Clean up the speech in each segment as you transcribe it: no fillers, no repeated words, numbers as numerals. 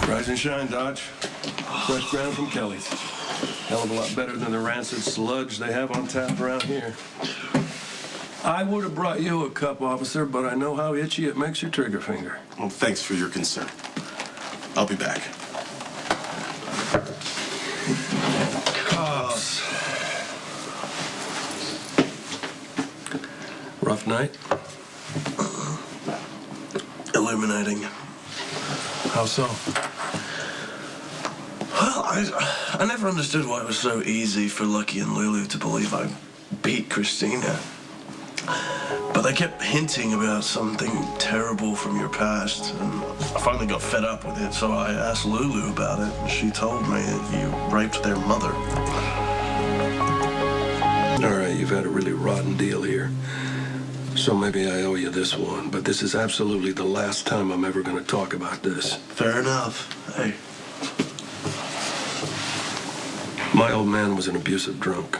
Rise and shine, Dodge. Fresh ground from Kelly's. Hell of a lot better than the rancid sludge they have on tap around here. I would have brought you a cup, officer, but I know how itchy it makes your trigger finger. Well, thanks for your concern. I'll be back. Cops. Rough night? Illuminating. How so? Well, I never understood why it was so easy for Lucky and Lulu to believe I beat Christina. But they kept hinting about something terrible from your past, and I finally got fed up with it, so I asked Lulu about it, and she told me that you raped their mother. All right, you've had a really rotten deal here. So maybe I owe you this one, but this is absolutely the last time I'm ever going to talk about this. Fair enough. Hey. My old man was an abusive drunk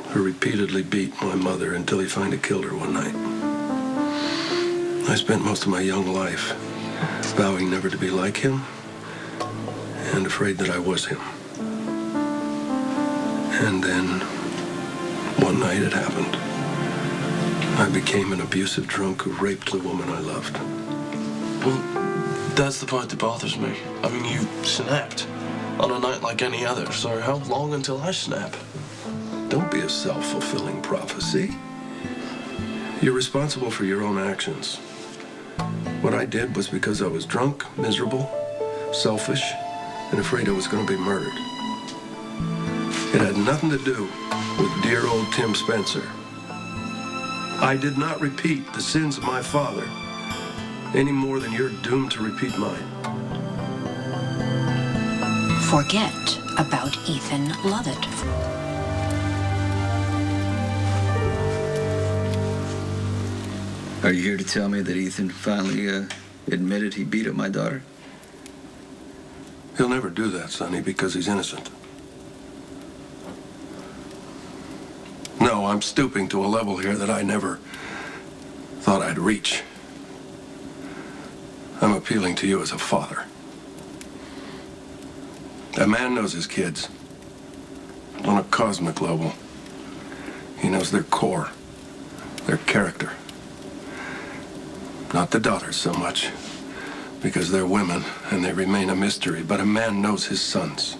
who repeatedly beat my mother until he finally killed her one night. I spent most of my young life vowing never to be like him and afraid that I was him. And then one night it happened. I became an abusive drunk who raped the woman I loved. Well, that's the part that bothers me. I mean, you snapped on a night like any other, so how long until I snap? Don't be a self-fulfilling prophecy. You're responsible for your own actions. What I did was because I was drunk, miserable, selfish, and afraid I was going to be murdered. It had nothing to do with dear old Tim Spencer. I did not repeat the sins of my father any more than you're doomed to repeat mine. Forget about Ethan Lovett. Are you here to tell me that Ethan finally admitted he beat up my daughter? He'll never do that, Sonny, because he's innocent. No, I'm stooping to a level here that I never thought I'd reach. I'm appealing to you as a father. A man knows his kids on a cosmic level. He knows their core, their character. Not the daughters so much, because they're women and they remain a mystery, but a man knows his sons.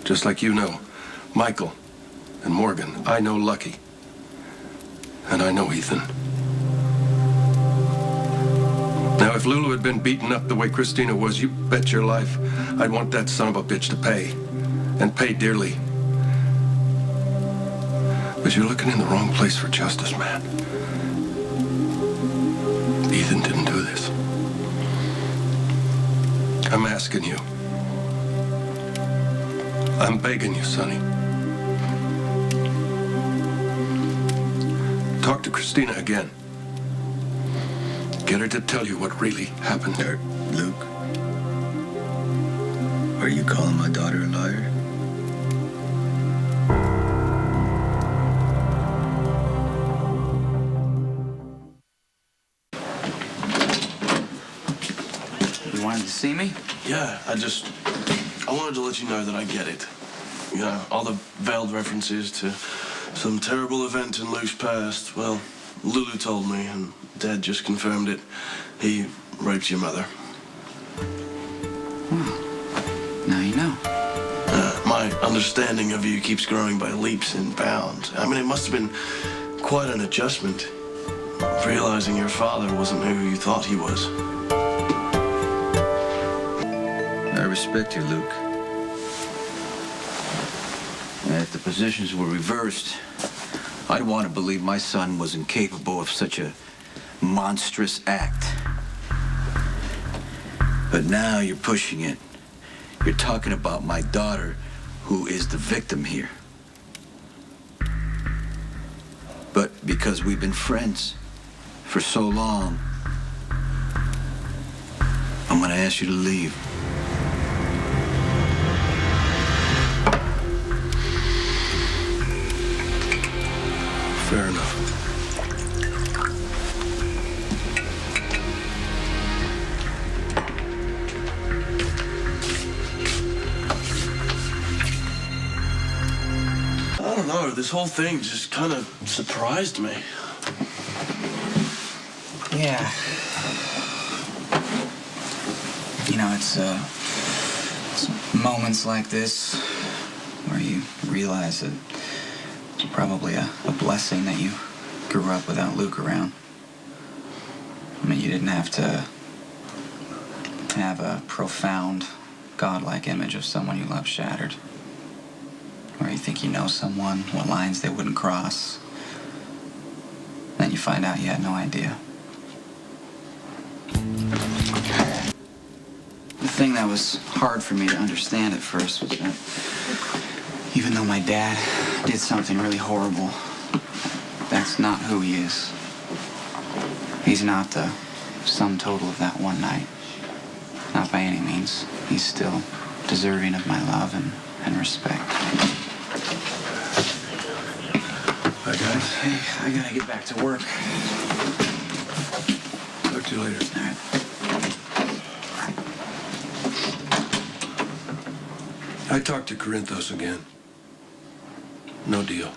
Just like you know Michael and Morgan. I know Lucky. And I know Ethan. Now, if Lulu had been beaten up the way Christina was, you bet your life I'd want that son of a bitch to pay. And pay dearly. But you're looking in the wrong place for justice, man. Ethan didn't do this. I'm asking you. I'm begging you, Sonny. Talk to Christina again. Get her to tell you what really happened there. Luke, are you calling my daughter a liar? You wanted to see me? Yeah, I wanted to let you know that I get it. You know, all the veiled references to some terrible event in Luke's past. Well, Lulu told me, and Dad just confirmed it. He raped your mother. Well, now you know. My understanding of you keeps growing by leaps and bounds. I mean, it must have been quite an adjustment, realizing your father wasn't who you thought he was. I respect you, Luke. And if the positions were reversed, I'd want to believe my son was incapable of such a monstrous act. But now you're pushing it. You're talking about my daughter, who is the victim here. But because we've been friends for so long, I'm going to ask you to leave. Fair enough. know. This whole thing just kind of surprised me. Yeah. You know, it's moments like this where you realize that it's probably a blessing that you grew up without Luke around. I mean, you didn't have to have a profound, godlike image of someone you love shattered. Where you think you know someone, what lines they wouldn't cross. Then you find out you had no idea. The thing that was hard for me to understand at first was that even though my dad did something really horrible, that's not who he is. He's not the sum total of that one night. Not by any means. He's still deserving of my love and respect. Bye, guys. Hey, I gotta get back to work. Talk to you later. All right. I talked to Corinthos again. No deal.